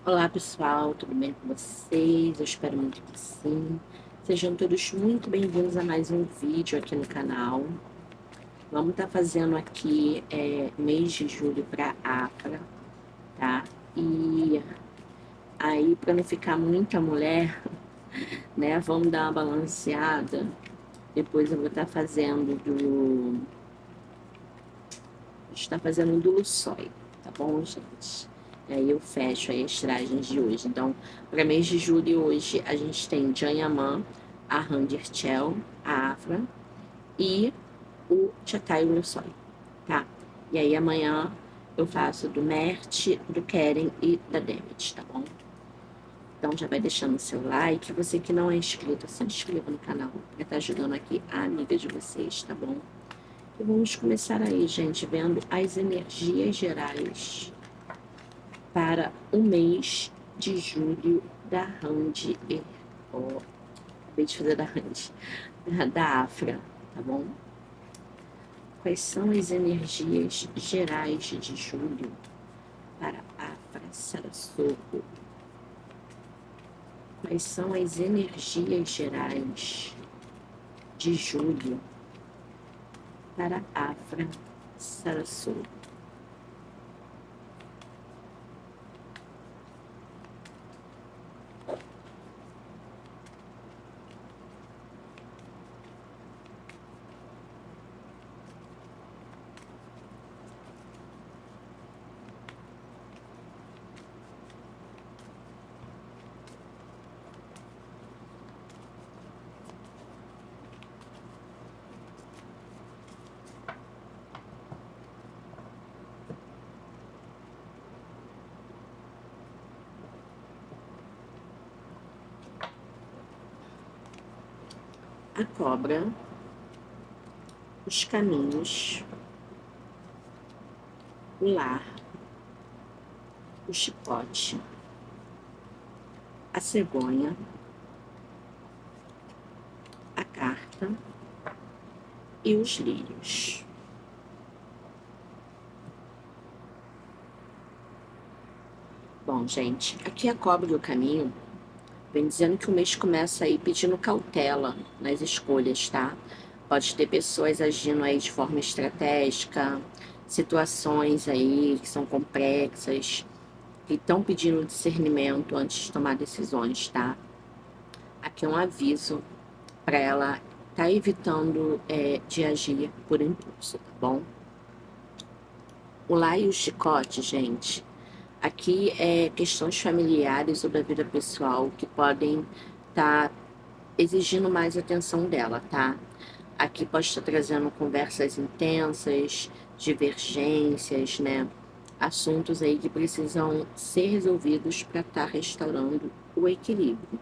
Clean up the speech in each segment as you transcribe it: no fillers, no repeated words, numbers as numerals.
Olá pessoal, tudo bem com vocês? Eu espero muito que sim. Sejam todos muito bem-vindos a mais um vídeo aqui no canal. Vamos estar fazendo aqui mês de julho para Afra, tá? E aí, para não ficar muita mulher, né? Vamos dar uma balanceada. Depois eu vou estar fazendo está fazendo do Luçói, tá bom, gente? E aí eu fecho aí as tiragens de hoje. Então, para mês de julho hoje a gente tem Janyaman, a Randirchel, a Afra e o Chatai Luçói, tá? E aí amanhã eu faço do Mert, do Keren e da Demet, tá bom? Então já vai deixando o seu like. Você que não é inscrito, se inscreva no canal para estar ajudando aqui a amiga de vocês, tá bom? E vamos começar aí, gente, vendo as energias gerais para o mês de julho da Rand. Ó, acabei de fazer da Rand, da Afra, tá bom? Quais são as energias gerais de julho para Afra Sarassogo? Quais são as energias gerais de julho para Afra Sarassogo? A cobra, os caminhos, o lar, o chicote, a cegonha, a carta e os lírios. Bom, gente, aqui a cobra do caminho vem dizendo que o mês começa aí pedindo cautela nas escolhas, tá? Pode ter pessoas agindo aí de forma estratégica, situações aí que são complexas, que estão pedindo discernimento antes de tomar decisões, tá? Aqui é um aviso para ela tá evitando de agir por impulso, tá bom? O lá e o chicote, gente, aqui é questões familiares ou da vida pessoal que podem estar exigindo mais atenção dela, tá? Aqui pode estar trazendo conversas intensas, divergências, né? Assuntos aí que precisam ser resolvidos para estar restaurando o equilíbrio.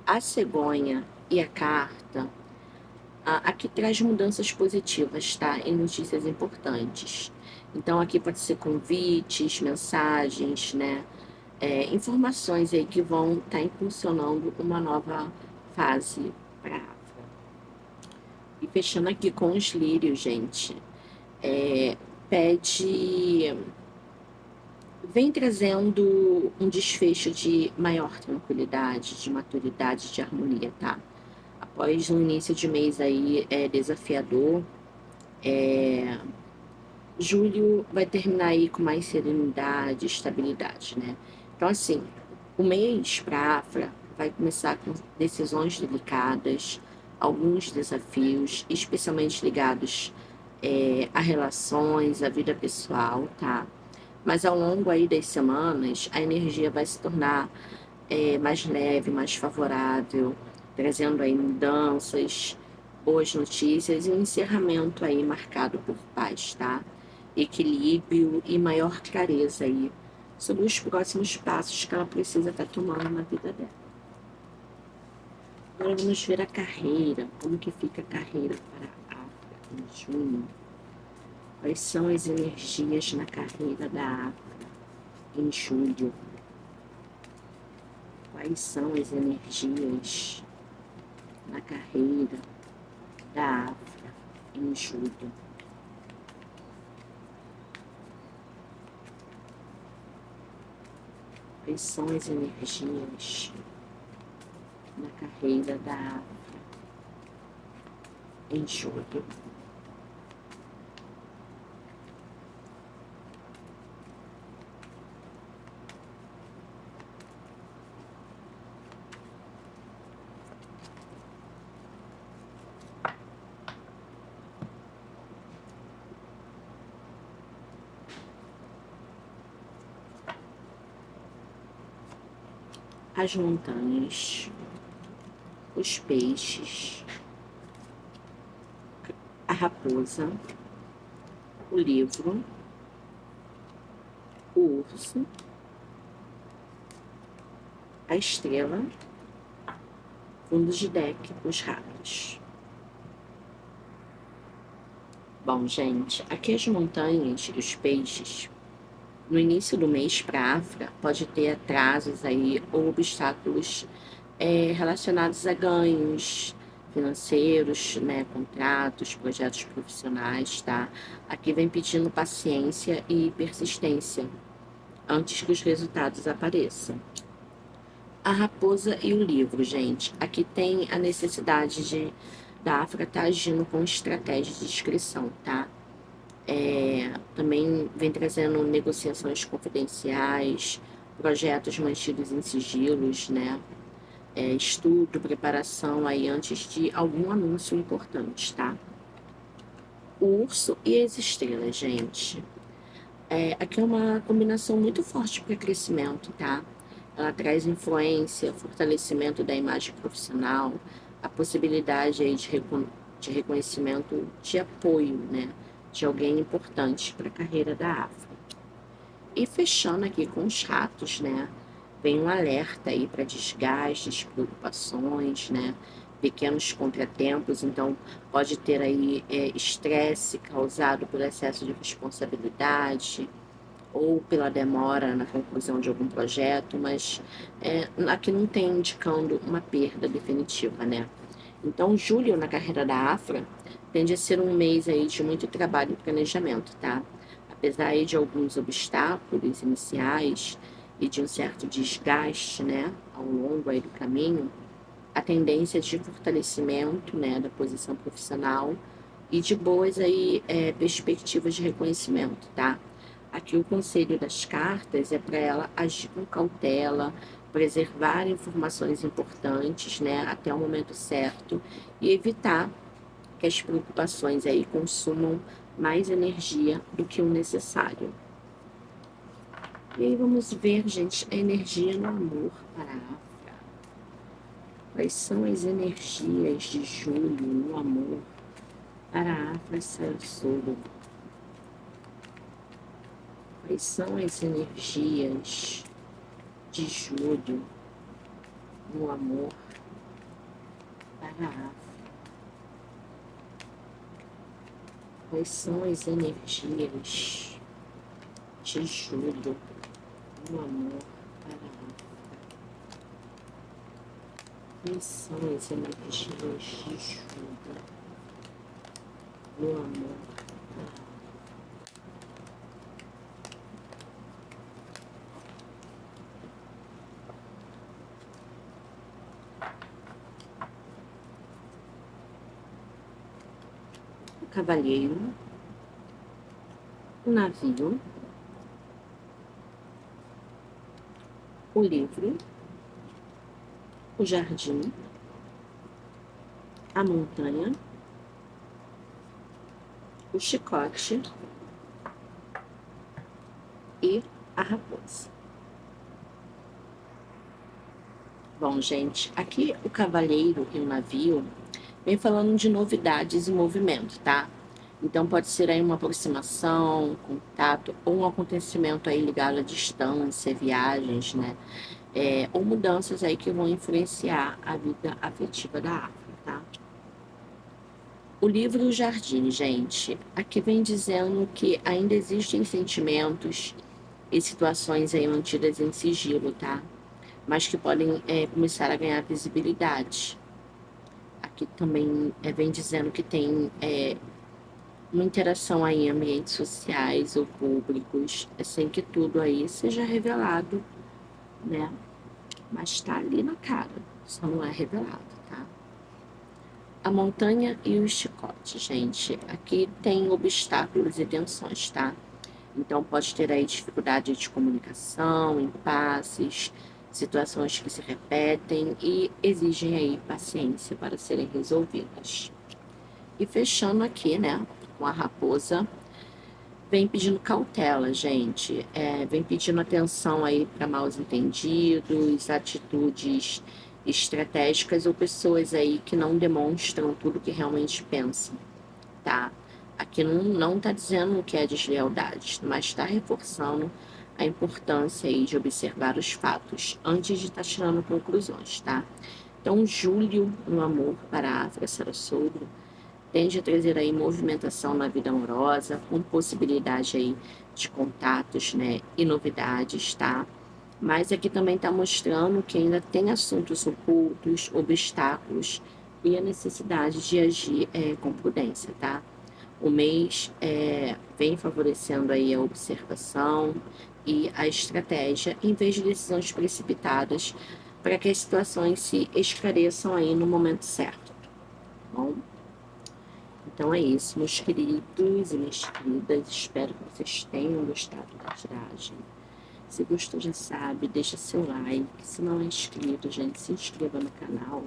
A cegonha e a carta aqui traz mudanças positivas, tá? E notícias importantes. Então aqui pode ser convites, mensagens, né? Informações aí que vão estar impulsionando uma nova fase para a Afra. E fechando aqui com os lírios, gente. Pede. Vem trazendo um desfecho de maior tranquilidade, de maturidade, de harmonia, tá? Após um início de mês aí desafiador, julho vai terminar aí com mais serenidade, estabilidade, né? Então, assim, o mês para a Afra vai começar com decisões delicadas, alguns desafios, especialmente ligados a relações, a vida pessoal, tá? Mas ao longo aí das semanas, a energia vai se tornar mais leve, mais favorável, trazendo aí mudanças, boas notícias e um encerramento aí marcado por paz, tá? Equilíbrio e maior clareza aí sobre os próximos passos que ela precisa estar tomando na vida dela. Agora vamos ver a carreira, como que fica a carreira para a Afra em junho. Quais são as energias na carreira da Afra em julho? Quais são as energias na carreira da Afra em julho? Quais são as energias na carreira da Afra em julho? As montanhas, os peixes, a raposa, o livro, o urso, a estrela, fundos de deck, os ratos. Bom, gente, aqui as montanhas e os peixes, no início do mês para Afra, pode ter atrasos aí ou obstáculos relacionados a ganhos financeiros, né, contratos, projetos profissionais, tá? Aqui vem pedindo paciência e persistência antes que os resultados apareçam. A raposa e o livro, gente. Aqui tem a necessidade da Afra estar agindo com estratégia de discrição, tá? Também vem trazendo negociações confidenciais, projetos mantidos em sigilos, né? Estudo, preparação aí antes de algum anúncio importante, tá? O urso e as estrelas, gente. Aqui é uma combinação muito forte para crescimento, tá? Ela traz influência, fortalecimento da imagem profissional, a possibilidade aí de reconhecimento, de apoio, né? De alguém importante para a carreira da Afro. E fechando aqui com os ratos, né? Vem um alerta aí para desgastes, preocupações, né? Pequenos contratempos, então pode ter aí estresse causado por excesso de responsabilidade ou pela demora na conclusão de algum projeto, mas aqui não tem indicando uma perda definitiva, né? Então, julho na carreira da Afra tende a ser um mês aí de muito trabalho e planejamento, tá? Apesar aí de alguns obstáculos iniciais e de um certo desgaste, né, ao longo aí do caminho, a tendência de fortalecimento, né, da posição profissional e de boas aí perspectivas de reconhecimento, tá? Aqui o conselho das cartas é para ela agir com cautela, preservar informações importantes, né, até o momento certo e evitar que as preocupações aí consumam mais energia do que o necessário. E aí vamos ver, gente, a energia no amor para a Afra. Quais são as energias de julho no amor para a Afra Sarasoro? Quais são as energias de julho no amor para a Afra? Quais são as energias de julho no amor para a Afra? Quais são as energias de julho no amor para a Afra? O cavalheiro, o navio, o livro, o jardim, a montanha, o chicote e a raposa. Bom, gente, aqui o cavaleiro e o navio vem falando de novidades e movimento, tá? Então pode ser aí uma aproximação, contato ou um acontecimento aí ligado à distância, viagens, né? Ou mudanças aí que vão influenciar a vida afetiva da África, tá? O livro O Jardim, gente, aqui vem dizendo que ainda existem sentimentos e situações aí mantidas em sigilo, tá? Mas que podem começar a ganhar visibilidade. Aqui também vem dizendo que tem uma interação aí em ambientes sociais ou públicos, sem que tudo aí seja revelado né? Mas tá ali na cara, só não é revelado, tá? A montanha e o chicote, gente. Aqui tem obstáculos e tensões, tá? Então pode ter aí dificuldade de comunicação, impasses, situações que se repetem e exigem aí paciência para serem resolvidas. E fechando aqui, né, com a raposa, vem pedindo cautela, gente. Vem pedindo atenção aí para maus entendidos, atitudes estratégicas ou pessoas aí que não demonstram tudo que realmente pensam, tá? Aqui não tá dizendo que é deslealdade, mas está reforçando a importância aí de observar os fatos antes de estar tirando conclusões, tá? Então, Júlio, no amor para a Afra Sarasogro, tende a trazer aí movimentação na vida amorosa, com possibilidade aí de contatos, né, e novidades, tá? Mas aqui também está mostrando que ainda tem assuntos ocultos, obstáculos e a necessidade de agir com prudência, tá? O mês vem favorecendo aí a observação e a estratégia, em vez de decisões precipitadas, para que as situações se esclareçam aí no momento certo, tá bom? Então é isso, meus queridos e minhas queridas. Espero que vocês tenham gostado da tiragem. Se gostou, já sabe, deixa seu like. Se não é inscrito, gente, se inscreva no canal,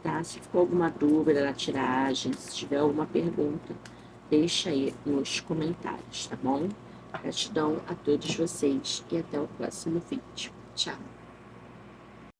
tá? Se ficou alguma dúvida na tiragem, se tiver alguma pergunta, deixa aí nos comentários, tá bom? Gratidão a todos vocês e até o próximo vídeo. Tchau!